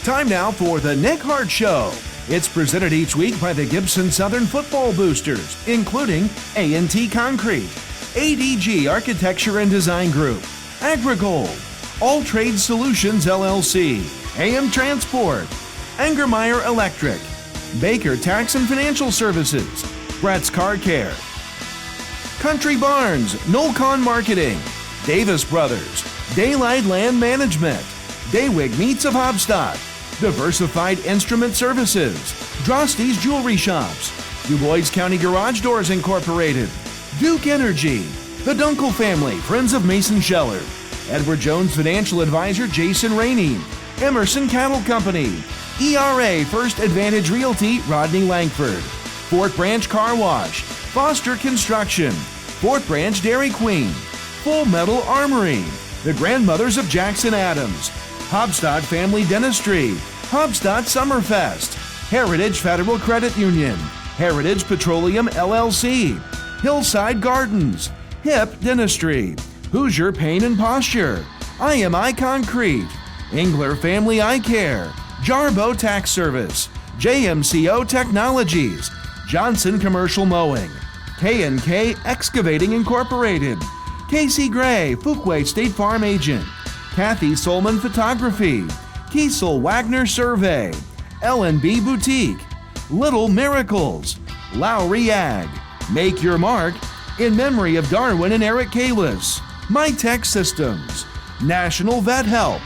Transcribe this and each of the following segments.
Time now for the Nick Hart Show. It's presented each week by the Gibson Southern Football Boosters, including A&T Concrete, ADG Architecture and Design Group, Agrigold, All Trade Solutions LLC, AM Transport, Engermeyer Electric, Baker Tax and Financial Services, Brett's Car Care, Country Barns, Nolcon Marketing, Davis Brothers, Daylight Land Management, Daywig Meats of Hobstadt, Diversified Instrument Services, Drosty's Jewelry Shops, DuBois County Garage Doors Incorporated, Duke Energy, the Dunkel Family, Friends of Mason Scheller, Edward Jones Financial Advisor Jason Rainey, Emerson Cattle Company, ERA First Advantage Realty Rodney Langford, Fort Branch Car Wash, Foster Construction, Fort Branch Dairy Queen, Full Metal Armory, the Grandmothers of Jackson Adams, Hobstadt Family Dentistry, Hobstadt Summerfest, Heritage Federal Credit Union, Heritage Petroleum LLC, Hillside Gardens, Hip Dentistry, Hoosier Pain and Posture, IMI Concrete, Engler Family Eye Care, Jarbo Tax Service, JMCO Technologies, Johnson Commercial Mowing, K&K Excavating Incorporated, Casey Gray, Fuquay State Farm Agent, Kathy Solman Photography, Kiesel Wagner Survey, L&B Boutique, Little Miracles, Lowry Ag, Make Your Mark, in memory of Darwin and Eric Kalis, MyTech Systems, National Vet Help,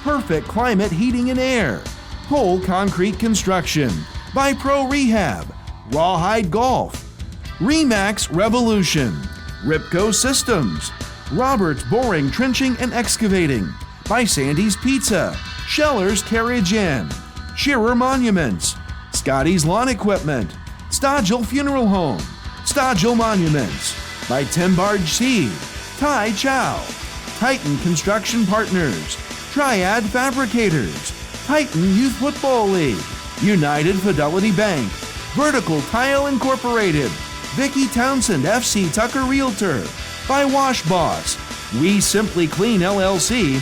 Perfect Climate Heating and Air, Pole Concrete Construction, by Pro Rehab, Rawhide Golf, Remax Revolution, Ripco Systems, Roberts Boring, Trenching and Excavating, by Sandy's Pizza, Scheller's Carriage Inn, Shearer Monuments, Scotty's Lawn Equipment, Stodgel Funeral Home, Stodgel Monuments, by Tim Barge Seed, Tai Chow, Titan Construction Partners, Triad Fabricators, Titan Youth Football League, United Fidelity Bank, Vertical Tile Incorporated, Vicky Townsend FC Tucker Realtor, by Wash Boss, We Simply Clean LLC,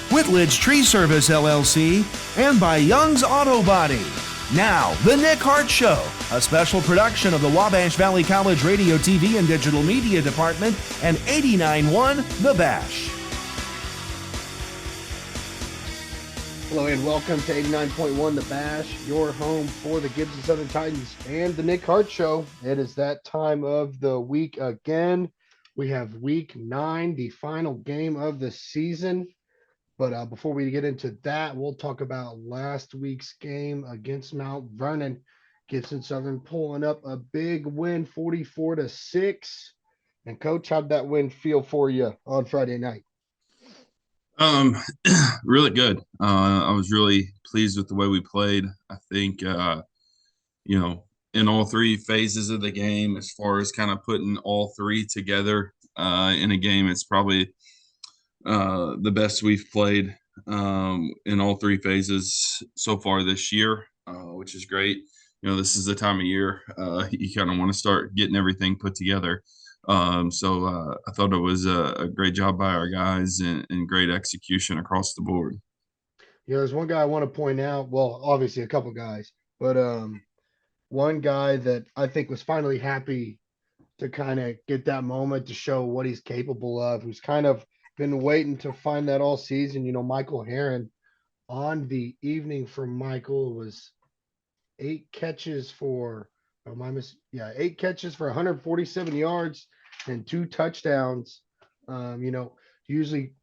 Whitledge Tree Service LLC, and by Young's Auto Body. Now, The Nick Hart Show, a special production of the Wabash Valley College Radio, TV, and Digital Media Department and 89.1 The Bash. Hello and welcome to 89.1 The Bash, your home for the Gibson Southern Titans and the Nick Hart Show. It is that time of the week again. We have week 9, the final game of the season. But before we get into that, we'll talk about last week's game against Mount Vernon. Gibson Southern pulling up a big win, 44-6. And Coach, how'd that win feel for you on Friday night? Really good. I was really pleased with the way we played. I think, in all three phases of the game, as far as kind of putting all three together in a game, it's probably the best we've played in all three phases so far this year, which is great. This is the time of year you kind of want to start getting everything put together. So I thought it was a great job by our guys and great execution across the board. There's one guy I want to point out. Well, obviously a couple guys, but one guy that I think was finally happy to kind of get that moment to show what he's capable of, who's kind of been waiting to find that all season. Michael Herron. On the evening for Michael was 8 catches for 147 yards and 2 touchdowns. Usually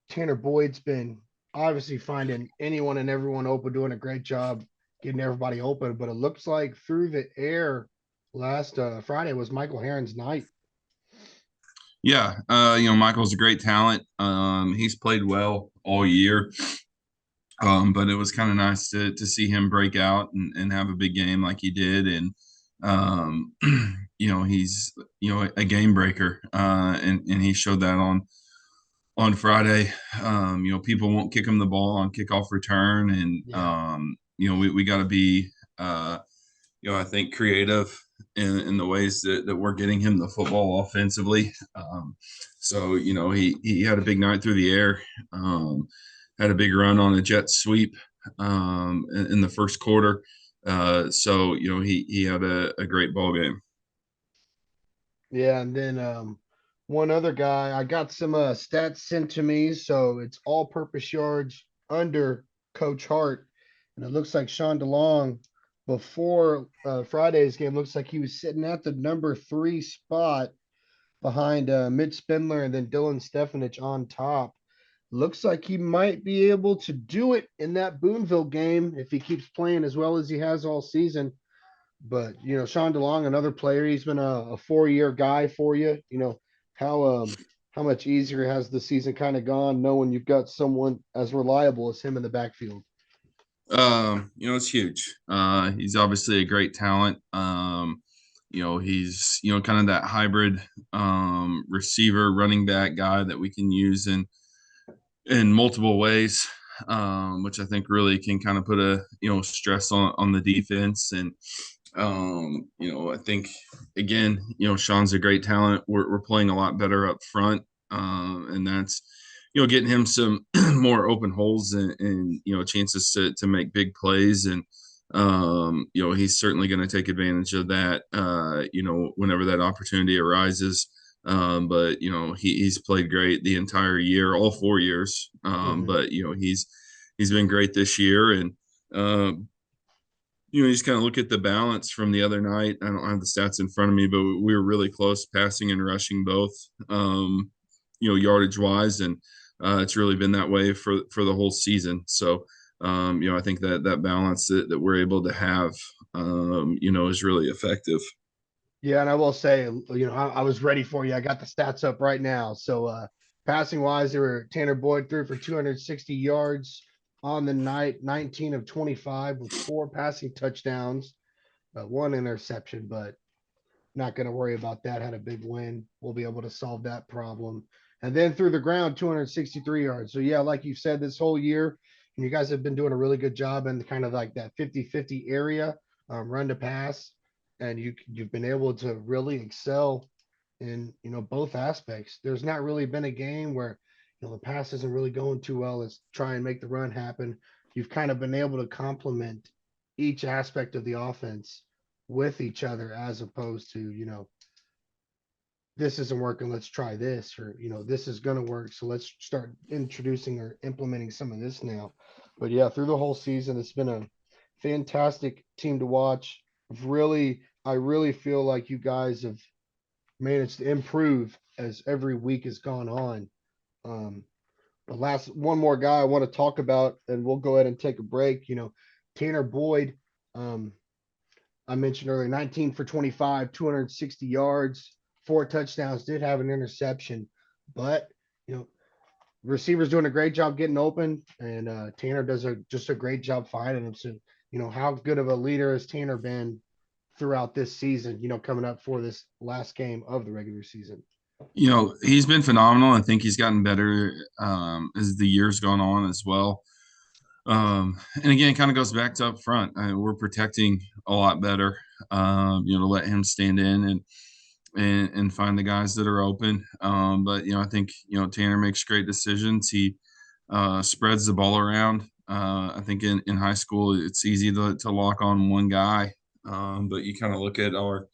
Tanner Boyd's been obviously finding anyone and everyone open, doing a great job getting everybody open, but it looks like through the air last Friday was Michael Herron's night. Yeah, Michael's a great talent. He's played well all year, but it was kind of nice to see him break out and have a big game like he did. And he's a game breaker, and he showed that on Friday. People won't kick him the ball on kickoff return, and we got to be I think creative in the ways that we're getting him the football offensively. So he had a big night through the air, had a big run on a jet sweep in the first quarter. So, he had a great ball game. Yeah, and then one other guy, I got some stats sent to me, so it's all-purpose yards under Coach Hart, and it looks like Sean DeLong before Friday's game looks like he was sitting at the number 3 spot behind Mitch Spindler and then Dylan Stefanich on top. Looks like he might be able to do it in that Boonville game if he keeps playing as well as he has all season. But Sean DeLong, another player, he's been a 4-year guy for you. How much easier has the season kind of gone knowing you've got someone as reliable as him in the backfield? It's huge. He's obviously a great talent. He's kind of that hybrid receiver, running back guy that we can use in multiple ways, which I think really can kind of put a stress on the defense. And I think again, Sean's a great talent. We're playing a lot better up front, and that's getting him some more open holes and chances to make big plays. And he's certainly going to take advantage of that whenever that opportunity arises. But he's played great the entire year, all 4 years. But he's been great this year. And you just kind of look at the balance from the other night. I don't have the stats in front of me, but we were really close passing and rushing both, yardage wise. And it's really been that way for the whole season. So, I think that balance that we're able to have, is really effective. Yeah, and I will say, I was ready for you. I got the stats up right now. So passing wise, Tanner Boyd threw for 260 yards on the night, 19 of 25 with 4 passing touchdowns, 1 interception, but not going to worry about that. Had a big win. We'll be able to solve that problem. And then through the ground, 263 yards. So yeah, like you said, this whole year, you guys have been doing a really good job in kind of like that 50-50 area, run to pass. And you've been able to really excel in, both aspects. There's not really been a game where, the pass isn't really going too well. Let's try and make the run happen. You've kind of been able to complement each aspect of the offense with each other, as opposed to, this isn't working, let's try this, or, this is going to work, so let's start introducing or implementing some of this now. But yeah, through the whole season, it's been a fantastic team to watch. I really feel like you guys have managed to improve as every week has gone on. The one more guy I want to talk about, and we'll go ahead and take a break. Tanner Boyd, I mentioned earlier, 19 for 25, 260 yards, 4 touchdowns, did have an interception, but receivers doing a great job getting open, and Tanner does just a great job finding them. So, how good of a leader has Tanner been throughout this season, coming up for this last game of the regular season? He's been phenomenal. I think he's gotten better as the years gone on as well. And again, it kind of goes back to up front. We're protecting a lot better, to let him stand in and find the guys that are open. But, I think, Tanner makes great decisions. He spreads the ball around. I think in high school, it's easy to lock on one guy. But you kind of look at our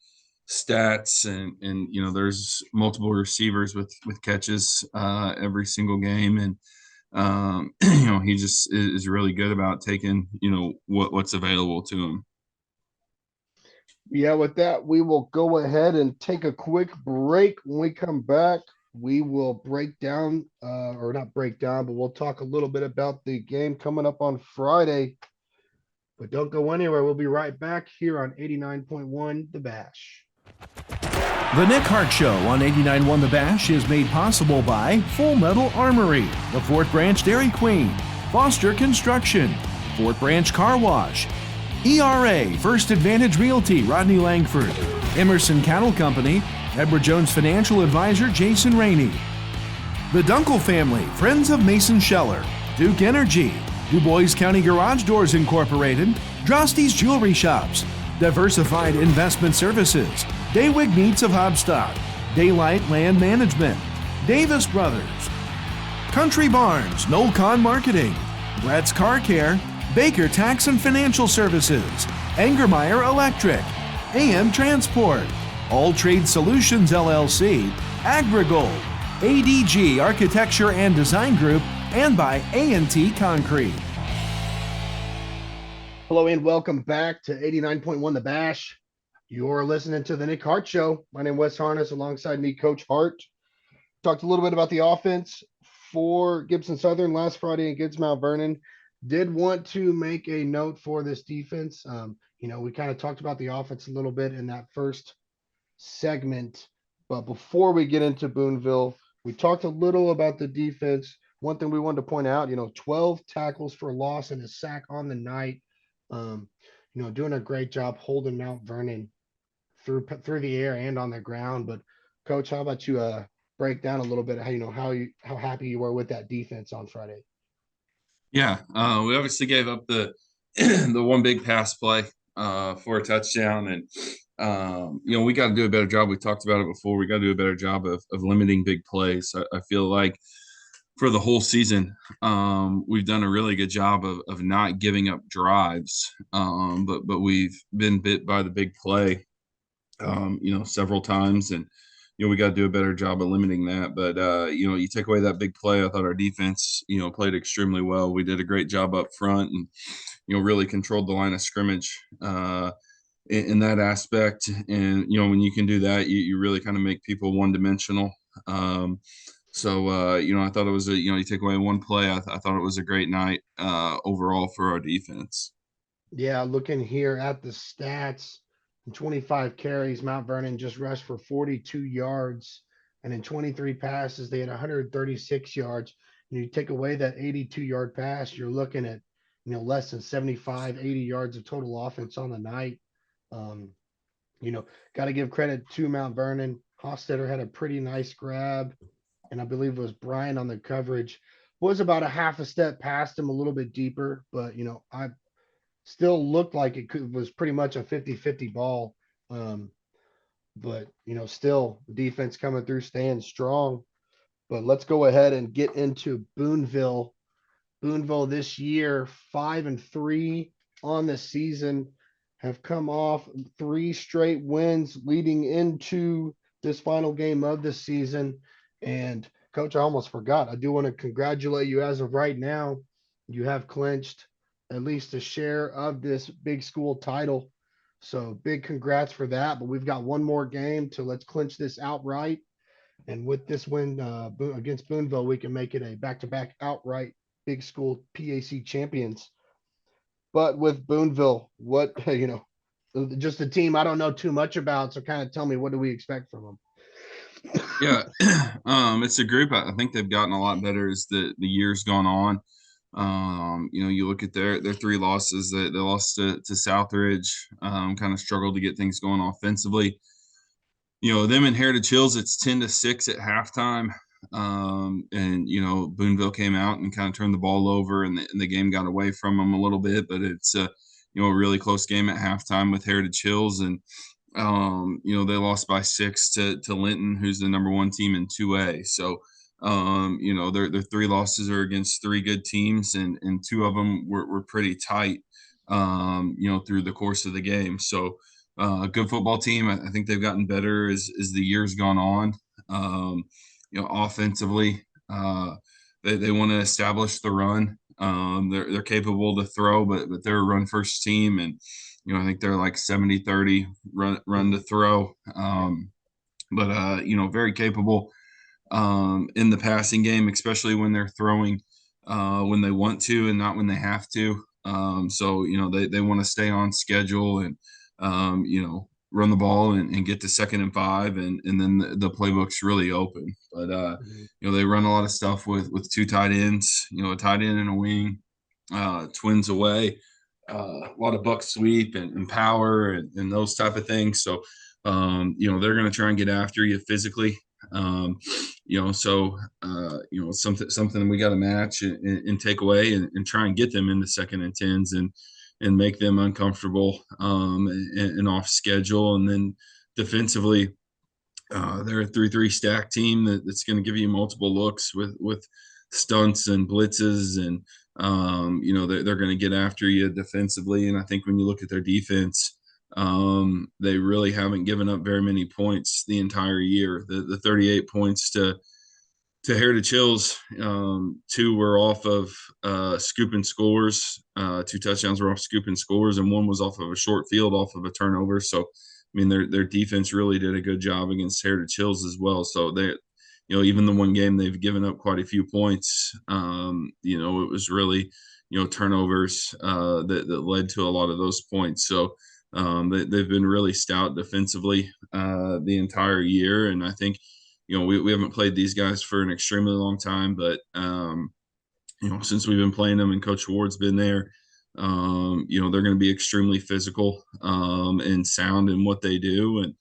stats and there's multiple receivers with catches every single game. And, he just is really good about taking, what's available to him. Yeah, with that, we will go ahead and take a quick break. When we come back, we will break down, or not break down, but we'll talk a little bit about the game coming up on Friday. But don't go anywhere. We'll be right back here on 89.1 The Bash. The Nick Hart Show on 89.1 The Bash is made possible by Full Metal Armory, the Fort Branch Dairy Queen, Foster Construction, Fort Branch Car Wash, ERA, First Advantage Realty, Rodney Langford, Emerson Cattle Company, Edward Jones Financial Advisor, Jason Rainey, the Dunkel Family, Friends of Mason Scheller, Duke Energy, Du Bois County Garage Doors Incorporated, Drosty's Jewelry Shops, Diversified Investment Services, Daywig Meats of Hobstock, Daylight Land Management, Davis Brothers, Country Barns, Noel Con Marketing, Brett's Car Care, Baker Tax and Financial Services, Engermeyer Electric, AM Transport, All Trade Solutions LLC, AgriGold, ADG Architecture and Design Group, and by A&T Concrete. Hello and welcome back to 89.1 The Bash. You're listening to the Nick Hart Show. My name is Wes Harness, alongside me, Coach Hart. Talked a little bit about the offense for Gibson Southern last Friday against Mount Vernon. Did want to make a note for this defense. We kind of talked about the offense a little bit in that first segment, but before we get into Boonville, we talked a little about the defense. One thing we wanted to point out, 12 tackles for loss and a sack on the night. Doing a great job holding Mount Vernon through the air and on the ground. But Coach, how about you break down a little bit how happy you were with that defense on Friday? Yeah, we obviously gave up the the one big pass play for a touchdown, and we got to do a better job. We talked about it before. We got to do a better job of limiting big plays. I feel like for the whole season, we've done a really good job of not giving up drives, but we've been bit by the big play, several times, and we got to do a better job of limiting that. But you take away that big play, I thought our defense, played extremely well. We did a great job up front, and really controlled the line of scrimmage in that aspect. And when you can do that, you really kind of make people one-dimensional. So I thought it was you take away one play, I thought it was a great night overall for our defense. Yeah, looking here at the stats, in 25 carries, Mount Vernon just rushed for 42 yards, and in 23 passes, they had 136 yards. And you take away that 82-yard pass, you're looking at less than 75, 80 yards of total offense on the night. Got to give credit to Mount Vernon. Hostetter had a pretty nice grab, and I believe it was Brian on the coverage. Was about a half a step past him, a little bit deeper, but I still looked like was pretty much a 50-50 ball. But still defense coming through, staying strong. But let's go ahead and get into Boonville. Boonville this year, 5-3 on the season, have come off 3 straight wins leading into this final game of the season. And Coach, I almost forgot. I do want to congratulate you as of right now. You have clinched at least a share of this big school title. So big congrats for that. But we've got one more game to let's clinch this outright. And with this win against Boonville, we can make it a back-to-back outright big school PAC champions. But with Boonville, what, just the team I don't know too much about. So kind of tell me, what do we expect from them? Yeah, it's a group. I think they've gotten a lot better as the year's gone on. You look at their 3 losses. They lost to Southridge, kind of struggled to get things going offensively. Them and Heritage Hills, it's 10-6 at halftime. And Boonville came out and kind of turned the ball over, and the game got away from them a little bit. But it's a really close game at halftime with Heritage Hills, and they lost by 6 to Linton, who's the number 1 team in 2A. So their 3 losses are against 3 good teams, and 2 of them were pretty tight through the course of the game. So a good football team. I think they've gotten better as the year's gone on. Offensively, they want to establish the run. They're capable to throw, but they're a run first team, and I think they're like 70-30 run to throw. But very capable in the passing game, especially when they're throwing when they want to and not when they have to. So they want to stay on schedule and run the ball and get to 2nd and 5, and then the playbook's really open. But they run a lot of stuff with 2 tight ends, a tight end and a wing, twins away, a lot of buck sweep and power and those type of things. So they're going to try and get after you physically. Something we got to match and take away and try and get them into 2nd and 10s and make them uncomfortable and off schedule. And then defensively, they're a 3-3 stack team that's going to give you multiple looks with stunts and blitzes and They're going to get after you defensively. And I think when you look at their defense, they really haven't given up very many points the entire year. The 38 points to Heritage Hills, 2 were off of scoop and scores. 2 touchdowns were off scoop and scores, and 1 was off of a short field, off of a turnover. So, I mean, their defense really did a good job against Heritage Hills as well. So they, even the one game they've given up quite a few points. It was really, turnovers that led to a lot of those points. So they've been really stout defensively the entire year, and I think we haven't played these guys for an extremely long time, but since we've been playing them and Coach Ward's been there, they're going to be extremely physical and sound in what they do, and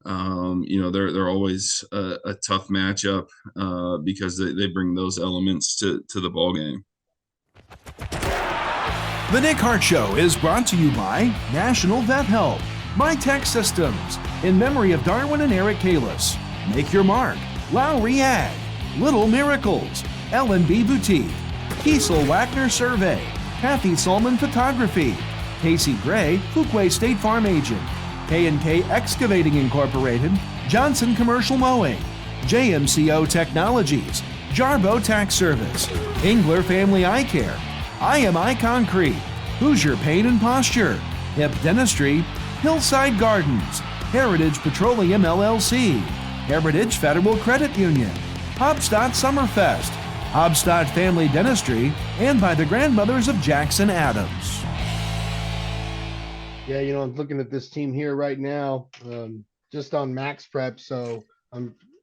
they're always a tough matchup because they bring those elements to the ball game. The Nick Hart Show is brought to you by National Vet Help, MyTech Systems, in memory of Darwin and Eric Kalis. Make Your Mark, Lowry Ag, Little Miracles, L&B Boutique, Kiesel Wagner Survey, Kathy Solman Photography, Casey Gray, Fuquay State Farm Agent, K&K Excavating Incorporated, Johnson Commercial Mowing, JMCO Technologies, Jarbo Tax Service, Engler Family Eye Care, IMI Concrete, Hoosier Pain and Posture, Hip Dentistry, Hillside Gardens, Heritage Petroleum LLC, Heritage Federal Credit Union, Hobstadt Summerfest, Hobstadt Family Dentistry, and by the grandmothers of Jackson Adams. Yeah, I'm looking at this team here right now, just on Max Prep, so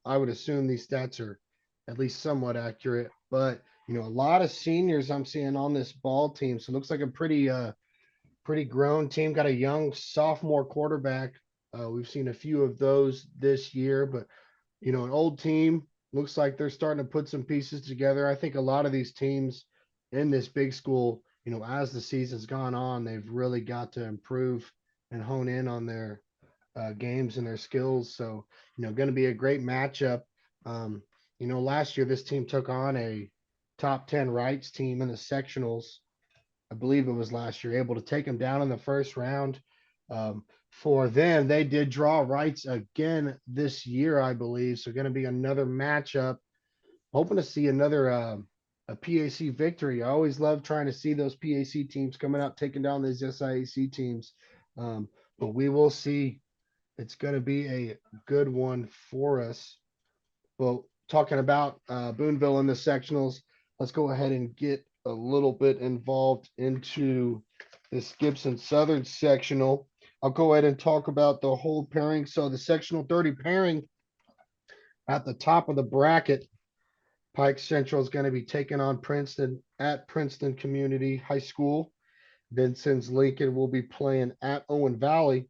I would assume these stats are at least somewhat accurate. But a lot of seniors I'm seeing on this ball team, so it looks like a pretty grown team. Got a young sophomore quarterback. We've seen a few of those this year, but an old team. Looks like they're starting to put some pieces together. I think a lot of these teams in this big school, as the season's gone on, they've really got to improve and hone in on their games and their skills. So, going to be a great matchup. Last year this team took on a top 10 Rights team in the sectionals. I believe it was last year, able to take them down in the first round. For them, they did draw Rights again this year, I believe. So going to be another matchup. Hoping to see another a PAC victory. I always love trying to see those PAC teams coming out, taking down these SIAC teams. But we will see. It's going to be a good one for us. Well, talking about Boonville in the sectionals, let's go ahead and get a little bit involved into this Gibson Southern sectional. I'll go ahead and talk about the whole pairing. So the sectional 30 pairing at the top of the bracket, Pike Central is going to be taking on Princeton at Princeton Community High School. Vincennes Lincoln will be playing at Owen Valley.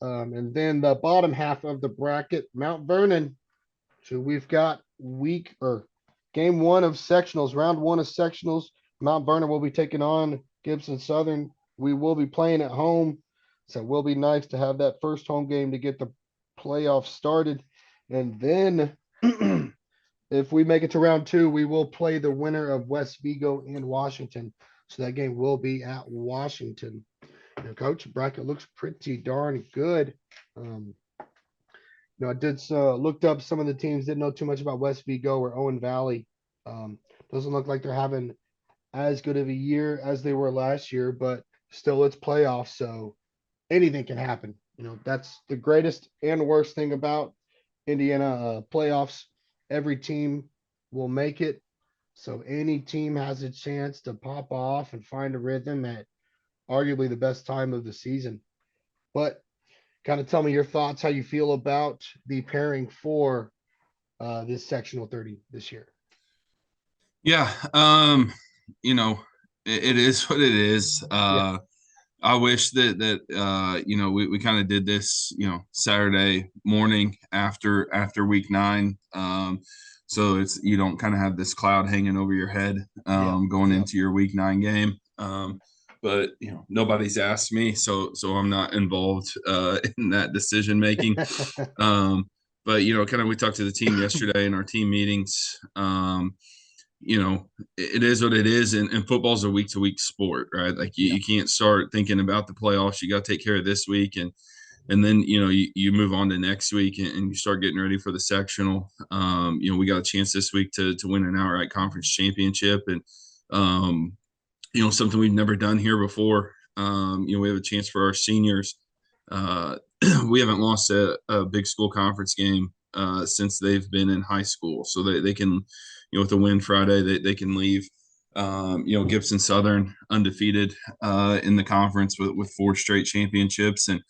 And then the bottom half of the bracket, Mount Vernon. So we've got game 1 of sectionals, round 1 of sectionals. Mount Vernon will be taking on Gibson Southern. We will be playing at home. So it will be nice to have that first home game to get the playoffs started. And then if we make it to round 2, we will play the winner of West Vigo and Washington. So that game will be at Washington. Coach, bracket looks pretty darn good. I did looked up some of the teams, didn't know too much about West Vigo or Owen Valley. Doesn't look like they're having as good of a year as they were last year, but still it's playoffs, so anything can happen. That's the greatest and worst thing about Indiana playoffs. Every team will make it, so any team has a chance to pop off and find a rhythm at arguably the best time of the season. But kind of tell me your thoughts, how you feel about the pairing for this sectional 30 this year. Yeah, it is what it is. I wish that we kind of did this, Saturday morning after week 9. So you don't kind of have this cloud hanging over your head going into your week 9 game. But nobody's asked me, so I'm not involved in that decision making. But kind of we talked to the team yesterday in our team meetings. it is what it is, and football's a week-to-week sport, right? Like you can't start thinking about the playoffs. You got to take care of this week, and then you move on to next week, and you start getting ready for the sectional. We got a chance this week to win an outright conference championship, and something we've never done here before. We have a chance for our seniors. We haven't lost a big school conference game since they've been in high school, so they can, with a win Friday, they can leave. Gibson Southern undefeated in the conference with 4 straight championships, and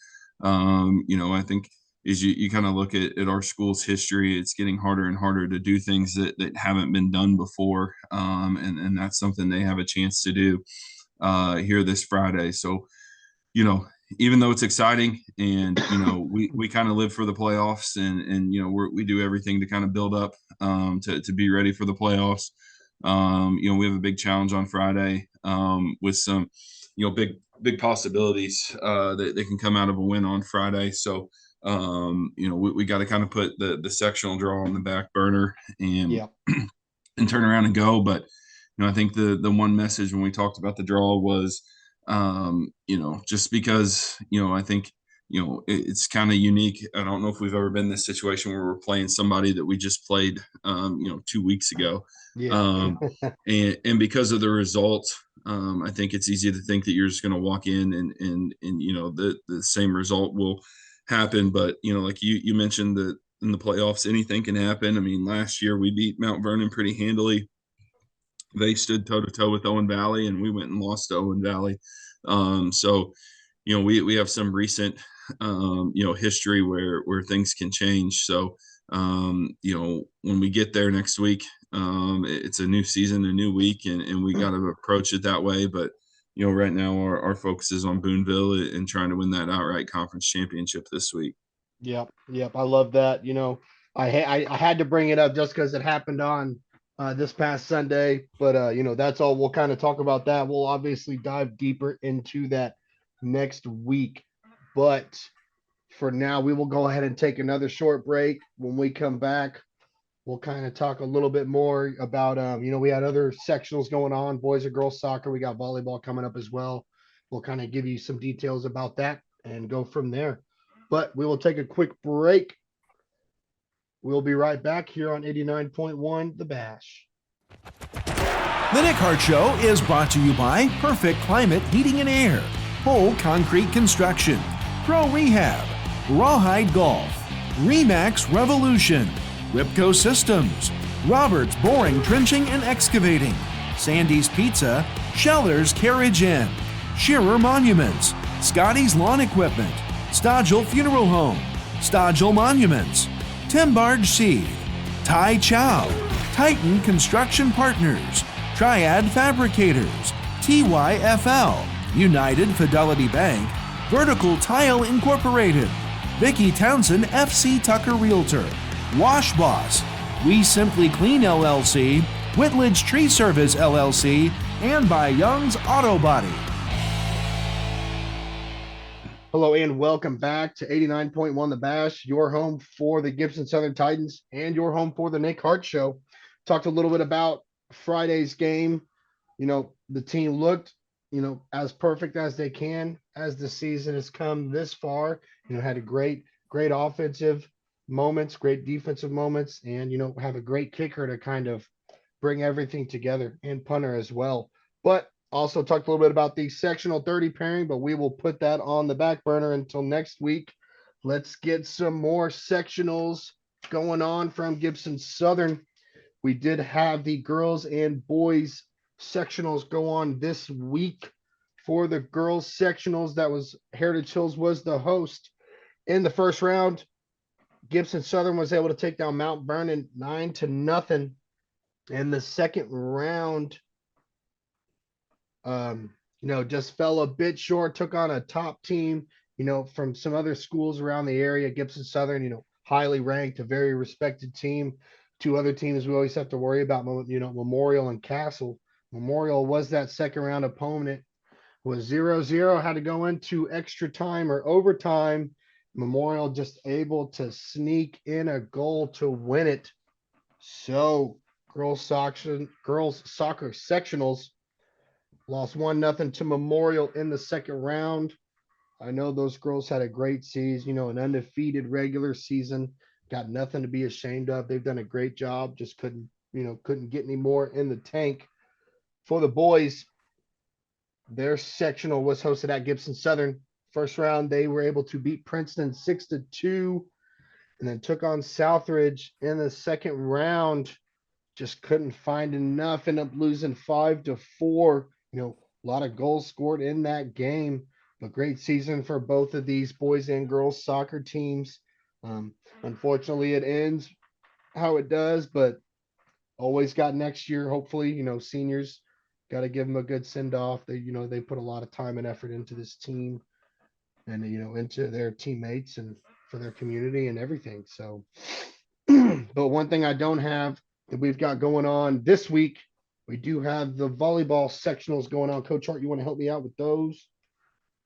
I think as you kind of look at our school's history, it's getting harder and harder to do things that haven't been done before, and that's something they have a chance to do here this Friday. So, even though it's exciting, and we kind of live for the playoffs, and we do everything to kind of build up to be ready for the playoffs. We have a big challenge on Friday with some big possibilities that they can come out of a win on Friday. So we got to kind of put the sectional draw on the back burner and and turn around and go. But I think the one message when we talked about the draw was just because I think it's kind of unique. I don't know if we've ever been in this situation where we're playing somebody that we just played 2 weeks ago. And because of the result, I think it's easy to think that you're just going to walk in and the same result will happen. But like you mentioned, that in the playoffs anything can happen. I mean, last year we beat Mount Vernon pretty handily. They stood toe to toe with Owen Valley, and we went and lost to Owen Valley. So we have some recent history where things can change. So when we get there next week, it's a new season, a new week, and we got to approach it that way. But right now our focus is on Boonville and trying to win that outright conference championship this week. Yep. I love that. I had to bring it up just because it happened on this past Sunday, but that's all. We'll kind of talk about that. We'll obviously dive deeper into that next week, but for now, we will go ahead and take another short break. When we come back, we'll kind of talk a little bit more about, we had other sectionals going on, boys and girls soccer. We got volleyball coming up as well. We'll kind of give you some details about that and go from there. But we will take a quick break. We'll be right back here on 89.1 The Bash. The Nick Hart Show is brought to you by Perfect Climate Heating and Air, Whole Concrete Construction, Pro Rehab, Rawhide Golf, Remax Revolution, Ripco Systems, Roberts Boring, Trenching and Excavating, Sandy's Pizza, Scheller's Carriage Inn, Shearer Monuments, Scotty's Lawn Equipment, Stodgel Funeral Home, Stodgel Monuments, Timbarge Seed, Tai Chow, Titan Construction Partners, Triad Fabricators, TYFL, United Fidelity Bank, Vertical Tile Incorporated, Vicki Townsend FC Tucker Realtor, Wash Boss, We Simply Clean LLC, Whitledge Tree Service LLC, and by Young's Auto Body. Hello and welcome back to 89.1 The Bash, your home for the Gibson Southern Titans and your home for the Nick Hart Show. Talked a little bit about Friday's game. The team looked, as perfect as they can as the season has come this far. Had a great offensive moments, great defensive moments, and, have a great kicker to kind of bring everything together, and punter as well. But also talked a little bit about the sectional 30 pairing, but we will put that on the back burner until next week. Let's get some more sectionals going on from Gibson Southern. We did have the girls and boys sectionals go on this week. For the girls sectionals, that was Heritage Hills was the host. In the first round, Gibson Southern was able to take down Mount Vernon 9-0. In the second round, just fell a bit short, took on a top team, from some other schools around the area. Gibson Southern, highly ranked, a very respected team. Two other teams we always have to worry about, Memorial and Castle. Memorial was that second round opponent, was 0-0, had to go into extra time or overtime. Memorial just able to sneak in a goal to win it. So Girls soccer sectionals lost 1-0 to Memorial in the second round. I know those girls had a great season, an undefeated regular season. Got nothing to be ashamed of. They've done a great job. Just couldn't get any more in the tank. For the boys, their sectional was hosted at Gibson Southern. First round, they were able to beat Princeton 6-2, and then took on Southridge in the second round. Just couldn't find enough. Ended up losing 5-4. A lot of goals scored in that game. A great season for both of these boys and girls soccer teams. Unfortunately, it ends how it does, but always got next year. Hopefully, seniors got to give them a good send off. They put a lot of time and effort into this team, and into their teammates and for their community and everything. So, but one thing I don't have that we've got going on this week, we do have the volleyball sectionals going on. Coach Hart, you want to help me out with those?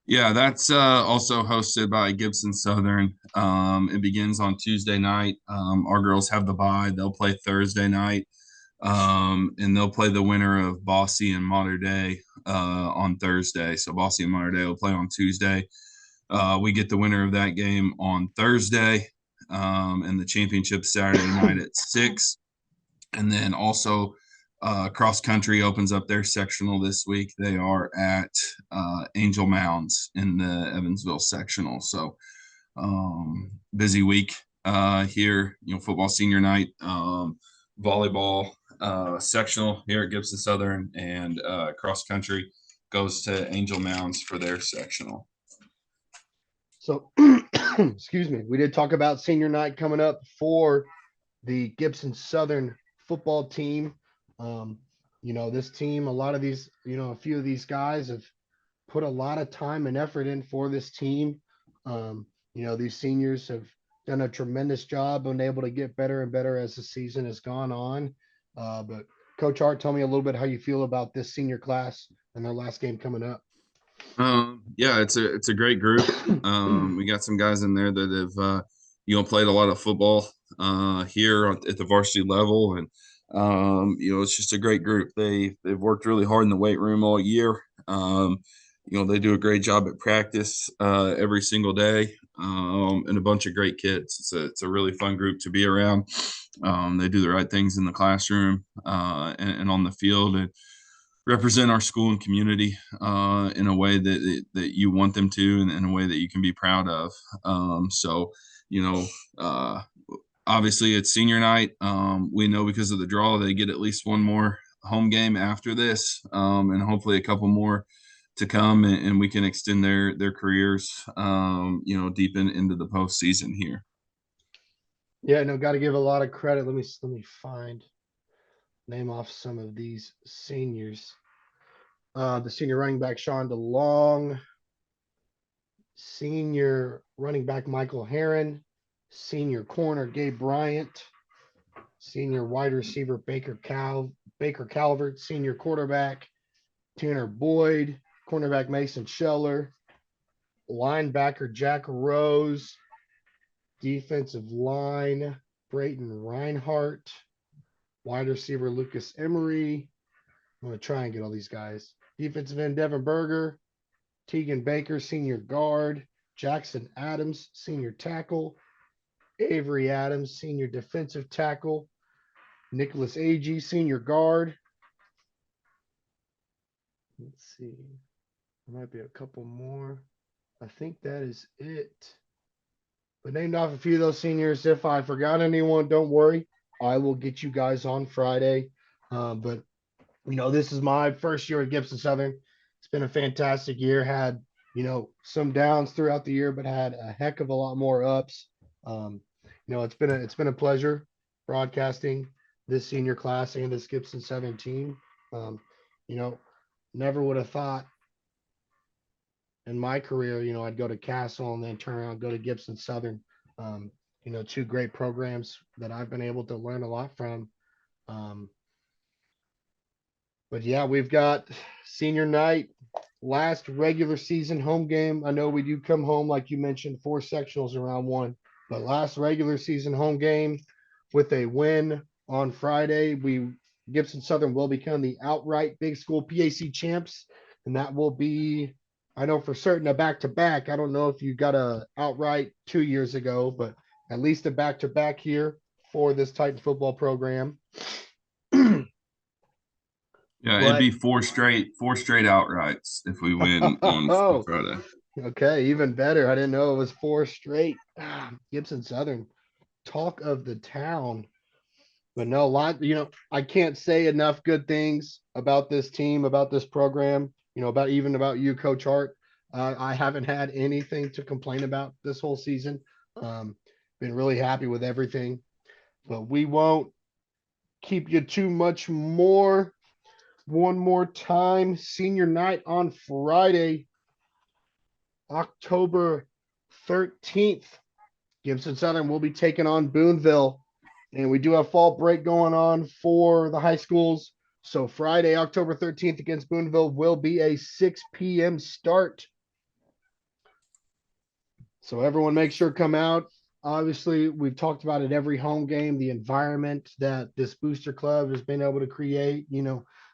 Yeah, that's also hosted by Gibson Southern. It begins on Tuesday night. Our girls have the bye. They'll play Thursday night, and they'll play the winner of Bossy and Mater Dei on Thursday. So Bossy and Mater Dei will play on Tuesday. We get the winner of that game on Thursday, and the championship Saturday night at 6. And then also cross country opens up their sectional this week. They are at Angel Mounds in the Evansville sectional. So busy week here, football senior night, volleyball sectional here at Gibson Southern, and cross country goes to Angel Mounds for their sectional. So, excuse me, we did talk about senior night coming up for the Gibson Southern football team. This team, a lot of these, a few of these guys have put a lot of time and effort in for this team. These seniors have done a tremendous job and able to get better and better as the season has gone on. But Coach Hart, tell me a little bit how you feel about this senior class and their last game coming up. Yeah, it's a great group. We got some guys in there that have played a lot of football here at the varsity level, and it's just a great group. They've worked really hard in the weight room all year. They do a great job at practice every single day, and a bunch of great kids. It's a really fun group to be around. They do the right things in the classroom and on the field, and represent our school and community in a way that you want them to, and in a way that you can be proud of. Obviously it's senior night. We know because of the draw, they get at least one more home game after this, and hopefully a couple more to come, and we can extend their careers, deep into the postseason here. Yeah, no, got to give a lot of credit. Let me name off some of these seniors. The senior running back Sean DeLong, senior running back Michael Herron, senior corner Gabe Bryant, senior wide receiver Baker Calvert, senior quarterback Tanner Boyd, cornerback Mason Scheller, linebacker Jack Rose, defensive line Brayton Reinhardt, wide receiver Lucas Emery. I'm going to try and get all these guys. Defensive end Devin Berger, Tegan Baker, senior guard, Jackson Adams, senior tackle, Avery Adams, senior defensive tackle, Nicholas Agee, senior guard. Let's see. There might be a couple more. I think that is it. But named off a few of those seniors. If I forgot anyone, don't worry. I will get you guys on Friday. But this is my first year at Gibson Southern. It's been a fantastic year. Had, some downs throughout the year, but had a heck of a lot more ups. It's been a pleasure broadcasting this senior class and this Gibson Southern team. Never would have thought in my career, I'd go to Castle and then turn around and go to Gibson Southern. Two great programs that I've been able to learn a lot from. But yeah, we've got senior night, last regular season home game. I know we do come home, like you mentioned, 4 sectionals in round 1, but last regular season home game with a win on Friday. Gibson Southern will become the outright big school PAC champs, and that will be, I know for certain, a back-to-back. I don't know if you got a outright 2 years ago, but at least a back-to-back here for this Titan football program. Yeah, it'd be four straight outrights if we win on Friday. Okay, even better. I didn't know it was 4 straight. Gibson Southern, talk of the town. But no, I can't say enough good things about this team, about this program, about you, Coach Hart. I haven't had anything to complain about this whole season. Been really happy with everything. But we won't keep you too much more. One more time, senior night on Friday, October 13th. Gibson Southern will be taking on Boonville. And we do have fall break going on for the high schools. So Friday, October 13th against Boonville will be a 6 p.m. start. So everyone make sure to come out. Obviously, we've talked about it every home game, the environment that this booster club has been able to create,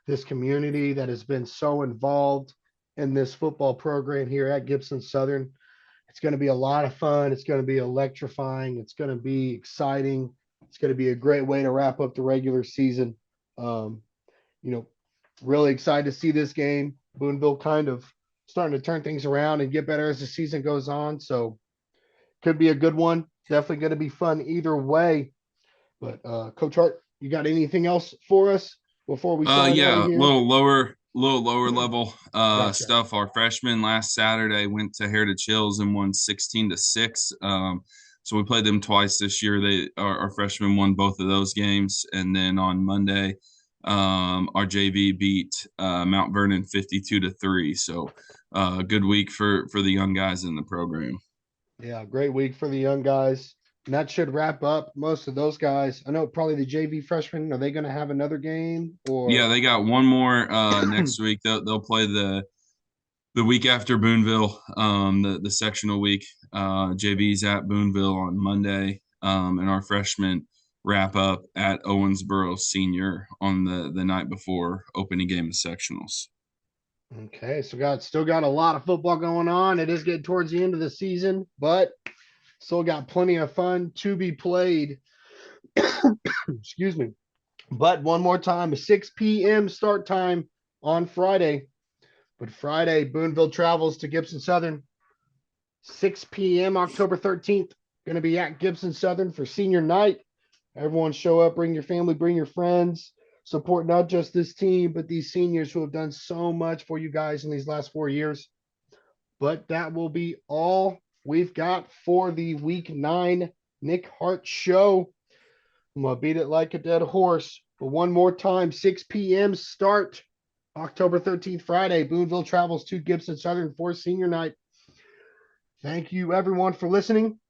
this community that has been so involved in this football program here at Gibson Southern. It's going to be a lot of fun. It's going to be electrifying. It's going to be exciting. It's going to be a great way to wrap up the regular season. Really excited to see this game. Boonville kind of starting to turn things around and get better as the season goes on. So could be a good one. Definitely going to be fun either way. But Coach Hart, you got anything else for us before we sign yeah, on here? little lower level Gotcha. stuff. Our freshmen last Saturday went to Heritage Hills and won 16-6. So we played them twice this year. Our freshmen won both of those games, and then on Monday, our JV beat Mount Vernon 52-3. So good week for the young guys in the program. Yeah, great week for the young guys. And that should wrap up most of those guys. I know probably the JV freshmen, are they going to have another game? Or yeah, they got one more next week. They'll play the week after Boonville, the sectional week. JV's at Boonville on Monday, and our freshmen wrap up at Owensboro Senior on the night before opening game of sectionals. Okay, so still got a lot of football going on. It is getting towards the end of the season, but still got plenty of fun to be played. Excuse me. But one more time, a 6 p.m. start time on Friday. But Friday, Boonville travels to Gibson Southern. 6 p.m. October 13th. Going to be at Gibson Southern for senior night. Everyone show up, bring your family, bring your friends. Support not just this team, but these seniors who have done so much for you guys in these last 4 years. But that will be all we've got for the Week 9 Nick Hart Show. I'm going to beat it like a dead horse. But one more time, 6 p.m. start. October 13th, Friday. Boonville travels to Gibson Southern for senior night. Thank you, everyone, for listening.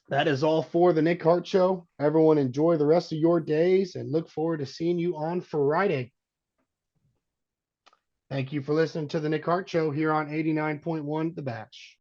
That is all for the Nick Hart Show. Everyone enjoy the rest of your days and look forward to seeing you on Friday. Thank you for listening to the Nick Hart Show here on 89.1 The Bash.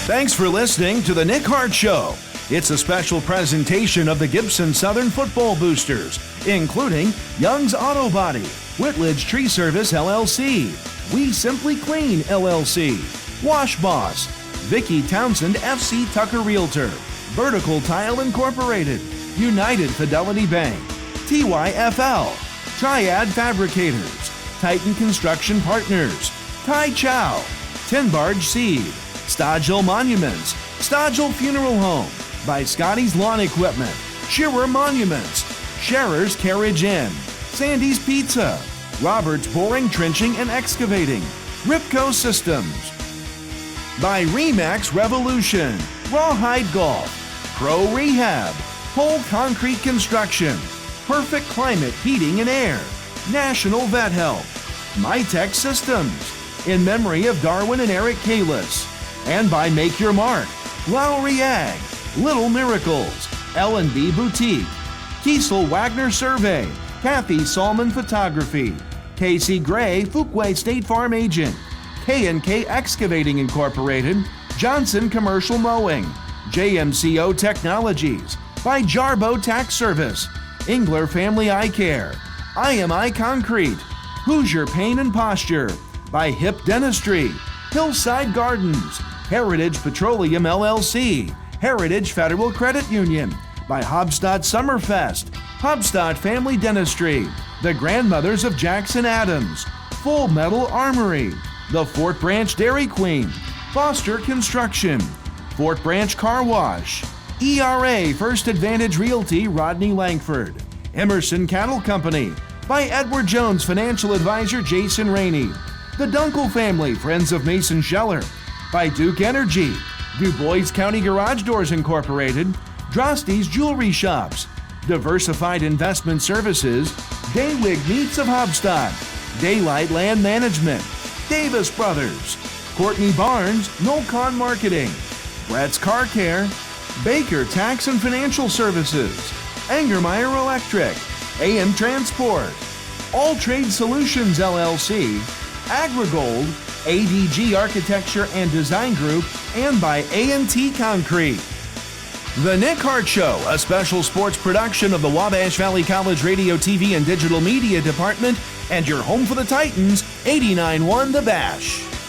Thanks for listening to the Nick Hart Show. It's a special presentation of the Gibson Southern Football Boosters, including Young's Auto Body, Whitledge Tree Service LLC, We Simply Clean LLC, Wash Boss, Vicky Townsend FC Tucker Realtor, Vertical Tile Incorporated, United Fidelity Bank, TYFL, Triad Fabricators, Titan Construction Partners, Tai Chow, Tin Barge Seed, Stodgel Monuments, Stodgel Funeral Home, by Scotty's Lawn Equipment, Shearer Monuments, Scherer's Carriage Inn, Sandy's Pizza, Roberts Boring, Trenching, and Excavating, Ripco Systems, by Remax Revolution, Rawhide Golf, Pro Rehab, Pole Concrete Construction, Perfect Climate Heating and Air, National Vet Help, MyTech Systems, in memory of Darwin and Eric Kalis, and by Make Your Mark, Lowry Ag, Little Miracles, L&B Boutique, Kiesel Wagner Survey, Kathy Salmon Photography, Casey Gray Fuquay State Farm Agent, K&K Excavating Incorporated, Johnson Commercial Mowing, JMCO Technologies, by Jarbo Tax Service, Engler Family Eye Care, IMI Concrete, Hoosier Pain and Posture, by Hip Dentistry, Hillside Gardens, Heritage Petroleum LLC, Heritage Federal Credit Union, by Hobstadt Summerfest, Hobstadt Family Dentistry, the Grandmothers of Jackson Adams, Full Metal Armory, the Fort Branch Dairy Queen, Foster Construction, Fort Branch Car Wash, ERA First Advantage Realty Rodney Langford, Emerson Cattle Company, by Edward Jones Financial Advisor Jason Rainey, the Dunkel Family Friends of Mason Scheller, by Duke Energy, Du Bois County Garage Doors Incorporated, Drosty's Jewelry Shops, Diversified Investment Services, Daywig Meats of Hobstadt, Daylight Land Management, Davis Brothers, Courtney Barnes, Nolcon Marketing, Brett's Car Care, Baker Tax and Financial Services, Angermeyer Electric, AM Transport, All Trade Solutions LLC, AgriGold, ADG Architecture and Design Group, and by A&T Concrete. The Nick Hart Show, a special sports production of the Wabash Valley College Radio, TV, and Digital Media Department, and your home for the Titans, 89.1 The Bash.